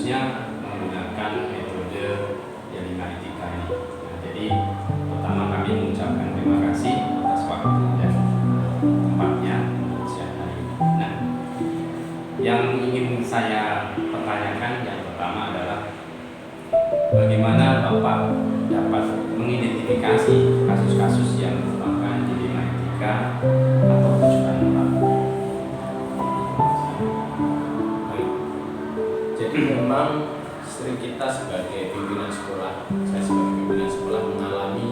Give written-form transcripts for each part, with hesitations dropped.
khususnya menggunakan metode yang 5 etika ini. Nah, jadi pertama kami mengucapkan terima kasih atas waktu dan tempatnya untuk siang hari ini. Nah, yang ingin saya pertanyakan yang pertama adalah bagaimana Bapak dapat mengidentifikasi kasus-kasus yang merupakan dilema etika atau tujuan moral? Jadi memang sering kita sebagai pimpinan sekolah, saya sebagai pimpinan sekolah mengalami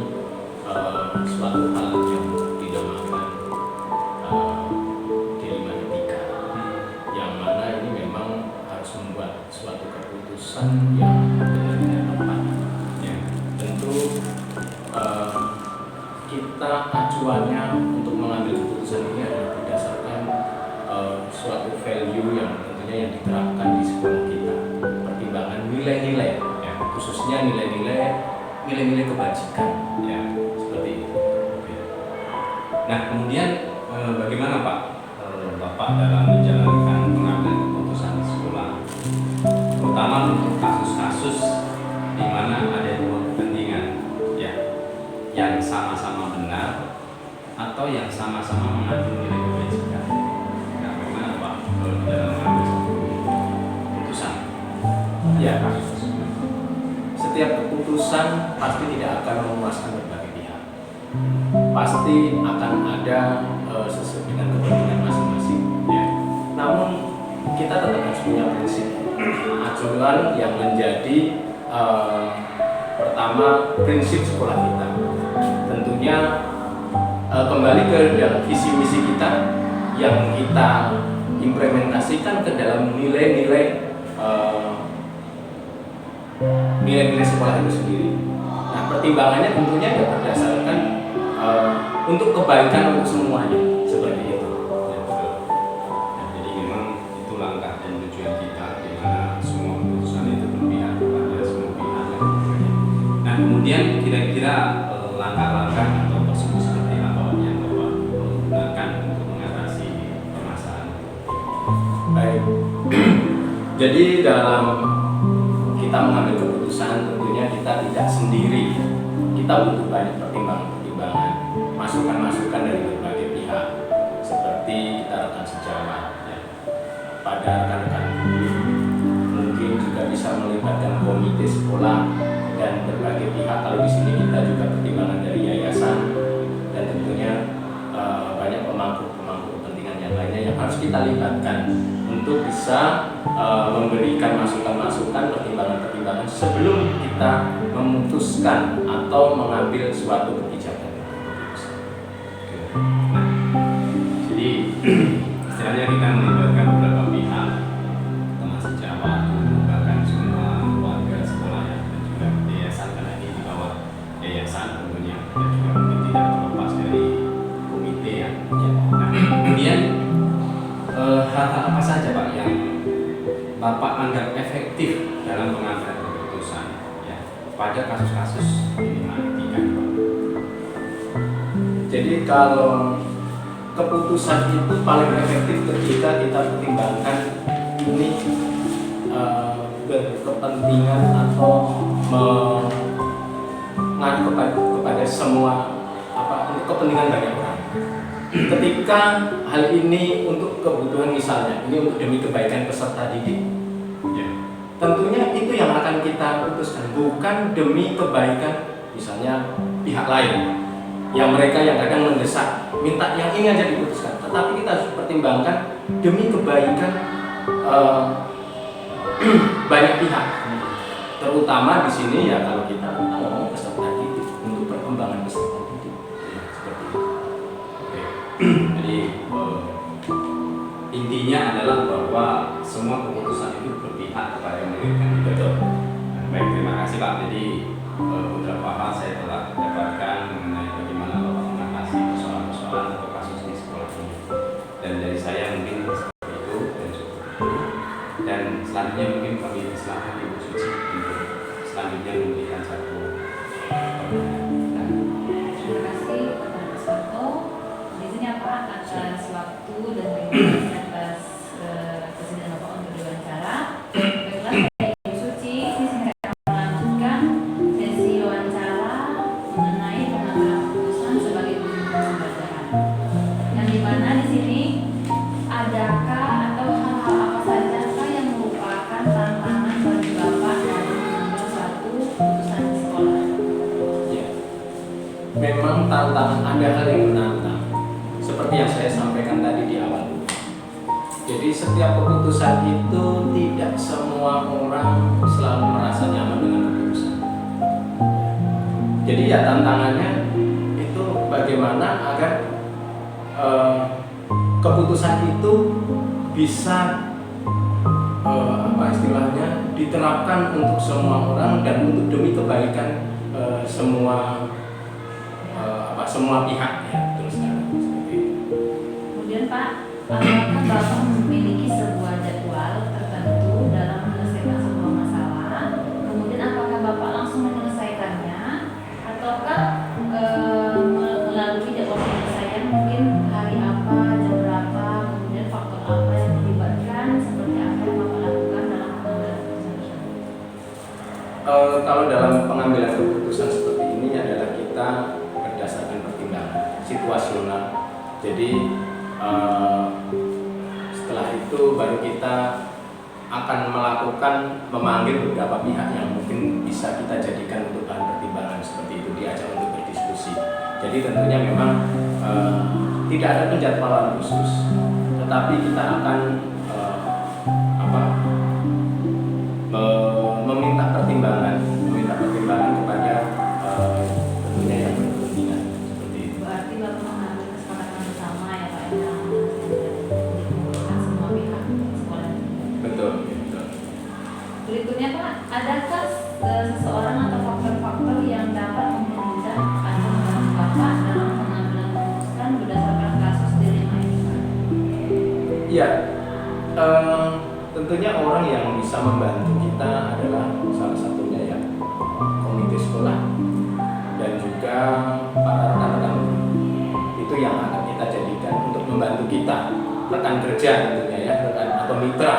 suatu hal yang dinamakan dilema etika, yang mana ini memang harus membuat suatu keputusan yang benar-benar tepat. Ya, tentu kita acuannya untuk mengambil keputusan ini adalah berdasarkan suatu value yang tentunya yang diterapkan di sekolah kita, pertimbangan nilai-nilai, ya, khususnya nilai-nilai kebajikan, ya, seperti itu. Nah, kemudian bagaimana Pak Bapak dalam menjalankan mengambil keputusan di sekolah, terutama untuk kasus-kasus di mana ada dua kepentingan, ya, yang sama-sama benar atau yang sama-sama mengandung nilai kebajikan. Nah, bagaimana Pak dalam mengambil satu keputusan? Ya, setiap keputusan pasti tidak akan memuaskan berbagai pihak. Pasti akan ada sesuai dengan kepentingan masing-masing. Ya. Namun kita tetap harus punya prinsip acuan yang menjadi pertama prinsip sekolah kita. Tentunya kembali ke dalam visi misi kita yang kita implementasikan ke dalam nilai-nilai sekolah itu sendiri. Nah, pertimbangannya tentunya ya berdasarkan untuk kebaikan untuk semuanya, seperti itu. Ya, betul. Nah, jadi memang itu langkah dan tujuan kita di mana semua keputusan itu berpihak kepada semua pihak. Nah, kemudian kira-kira langkah-langkah atau prosedur seperti apa yang Bapak gunakan untuk mengatasi permasalahan itu? Baik. Jadi dalam kita mengambil keputusan tentunya kita tidak sendiri. Kita butuh banyak pertimbangan-pertimbangan, masukan-masukan dari berbagai pihak, seperti kita rekan sejawat, ya. Pada rekan-rekan guru, mungkin juga bisa melibatkan komite sekolah dan berbagai pihak. Kalau di sini kita juga pertimbangan dari yayasan dan tentunya banyak pemangku kepentingan yang lainnya yang harus kita libatkan untuk bisa memberikan masukan-masukan, pertimbangan-pertimbangan sebelum kita memutuskan atau mengambil suatu kebijakan. Nah, jadi istilahnya kita melibatkan beberapa pihak, teman sejawat, bahkan semua warga sekolah dan juga yayasan, karena ini di bawah yayasan tentunya, dan juga mungkin tidak terlepas dari komite ya. Nah, kemudian hal-hal apa saja Pak yang Bapak anggap efektif dalam pengambilan keputusan, ya, pada kasus-kasus dilema etika, Pak? Jadi kalau keputusan itu paling efektif ketika kita pertimbangkan ini berkepentingan atau mengacu kepada semua untuk kepentingan banyak orang. Ketika hal ini untuk kebutuhan, misalnya ini untuk demi kebaikan peserta didik, Ya. tentunya itu yang akan kita putuskan, bukan demi kebaikan misalnya pihak lain yang mereka yang kadang mendesak minta yang ini aja diputuskan, tetapi kita harus pertimbangkan demi kebaikan banyak pihak, terutama di sini ya kalau kita ngomong peserta didik, untuk perkembangan peserta didik, ya, seperti itu. Jadi intinya adalah bahwa semua keputusan itu berpihak kepada yang menginginkan. Betul. Baik, terima kasih Pak. Jadi beberapa hal saya telah dapatkan mengenai bagaimana Bapak mengatasi persoalan-persoalan atau kasus di sekolah ini. Dan dari saya mungkin seperti itu dan cukup itu. Dan selanjutnya mungkin kami silakan Ibu Suci untuk selanjutnya memberikan satu pertanyaan. Terima kasih Pak Santo. Di sini Pak atas waktu dan terima kasih atas kesediaan Bapak untuk diwawancara. Baiklah, saya di sini, adakah atau hal-hal apa saja yang merupakan tantangan bagi Bapak dalam mengambil suatu keputusan di sekolah? Ya, memang tantangan, ada hal yang menantang. Seperti yang saya sampaikan tadi di awal. Jadi setiap keputusan itu tidak semua orang selalu merasa nyaman dengan keputusan. Jadi ya tantangannya itu bagaimana agar keputusan itu bisa istilahnya diterapkan untuk semua orang dan untuk demi kebaikan semua pihak ya, terus seperti itu. Kemudian Pak, apakah Bapak memiliki sebuah jadwal tertentu dalam menyelesaikan sebuah masalah? Kemudian apakah Bapak langsung menyelesaikannya ataukah melalui jadwal penyelesaian mungkin hari apa, jam berapa, kemudian faktor apa yang dilibatkan, seperti apa yang Bapak lakukan dalam mengambil keputusan tersebut? Kalau dalam pengambilan keputusan seperti ini adalah kita berdasarkan pertimbangan situasional. Jadi setelah itu baru kita akan memanggil beberapa pihak yang mungkin bisa kita jadikan untuk bahan pertimbangan, seperti itu, diajak untuk berdiskusi. Jadi tentunya memang tidak ada penjadwalan khusus, tetapi kita akan meminta pertimbangan kepada tentunya yang berkepentingan, seperti itu. Berarti Bapak mengambil kesepakatan bersama ya Pak, yang mengumpulkan semua pihak sekolah. Betul, betul. Berikutnya Pak, adakah seseorang atau faktor-faktor yang dapat mempermudah atau membantu Bapak dalam pengambilan keputusan berdasarkan kasus dilema ini Pak? Iya, tentunya orang yang bisa membantu kita adalah salah satunya ya komite sekolah dan juga para rekan-rekan itu yang akan kita jadikan untuk membantu kita, rekan kerja tentunya ya, rekan atau mitra.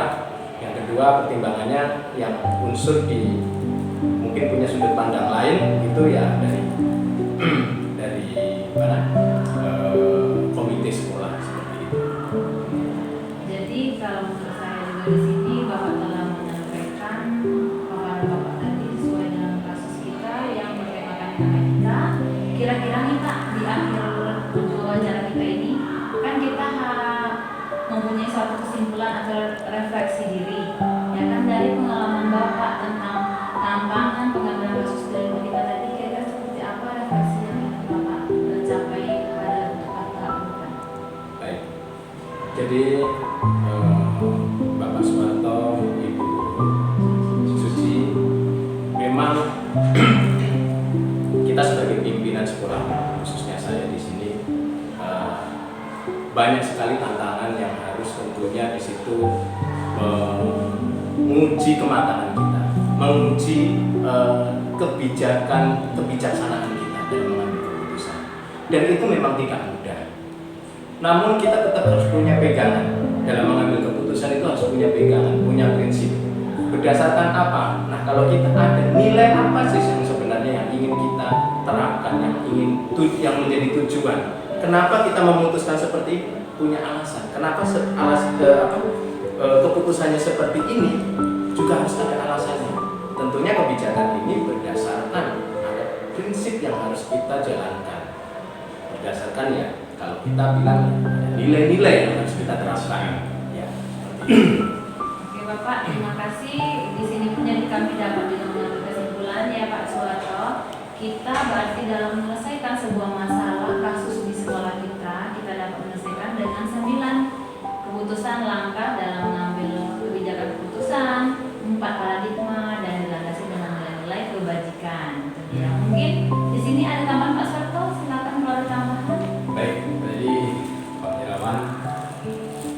Yang kedua, pertimbangannya yang unsur di mungkin punya sudut pandang lain itu ya dari komite sekolah, seperti itu. Jadi kalau menurut saya juga di sini Bapak telah menyampaikan kepada Bapak tadi sesuai dengan kasus kita yang bertemakan dengan kita. Kira-kira nih Pak, di akhir wawancara kita ini kan kita mempunyai suatu kesimpulan atau refleksi diri, ya kan, dari pengalaman Bapak tentang tantangan pengambilan kasus dilema kita tadi. Kira-kira seperti apa refleksi yang ingin Bapak capai pada tahap depan? Baik. Jadi Bapak Suwarto, Ibu Suci, memang kita sebagai pimpinan sekolah, khususnya saya di sini, banyak sekali tantangan yang harus tentunya di situ menguji kematangan kita, menguji kebijaksanaan kita dalam mengambil keputusan. Dan itu memang tidak mudah. Namun kita tetap harus punya pegangan dalam mengambil keputusan, itu harus punya pegangan, punya prinsip. Berdasarkan apa? Nah, kalau kita ada nilai apa sih yang sebenarnya yang ingin kita terapkan, yang menjadi tujuan. Kenapa kita memutuskan seperti ini? Punya alasan. Kenapa keputusannya seperti ini? Juga harus ada alasannya. Tentunya kebijakan ini berdasarkan ada prinsip yang harus kita jalankan. Berdasarkan ya, kalau kita bilang nilai-nilai yang harus kita terapkan. Ya. Oke Bapak, terima kasih. Di sini pun jadi kami dapat juga mengambil kesimpulan ya Pak Suwarto. Kita berarti dalam menyelesaikan sebuah masalah kasus di sekolah kita dapat menyelesaikan dengan 9 keputusan langkah dalam mengambil kebijakan keputusan, 4 paradigma, dan dilandasi dengan nilai-nilai kebajikan. Ya, mungkin di sini ada tambahan Pak Suwarto, silakan kalau ada tambahan. Baik, jadi Pak Irawan,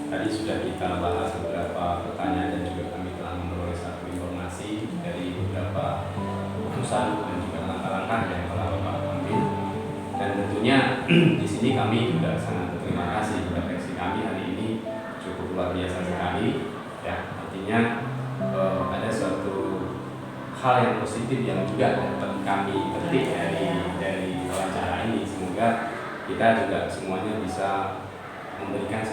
tadi sudah kita bahas beberapa pertanyaan dan juga kami telah memperoleh satu informasi dari beberapa keputusan dan juga langkah-langkah yang telah Bapak ambil. Dan tentunya di sini kami juga sangat berterima kasih, refleksi kami hari ini cukup luar biasa sekali. Ya, artinya ada suatu hal yang positif yang juga dapat kami petik dari wawancara ini. Semoga kita juga semuanya bisa memberikan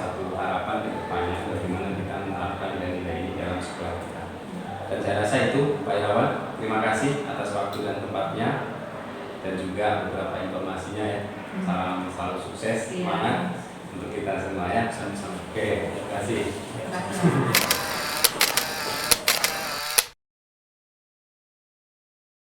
Saya rasa itu Pak Irawan. Terima kasih atas waktu dan tempatnya dan juga beberapa informasinya ya. Salam selalu sukses, Iya. semangat untuk kita semua ya. Sama-sama. Oke, terima kasih. Terima kasih.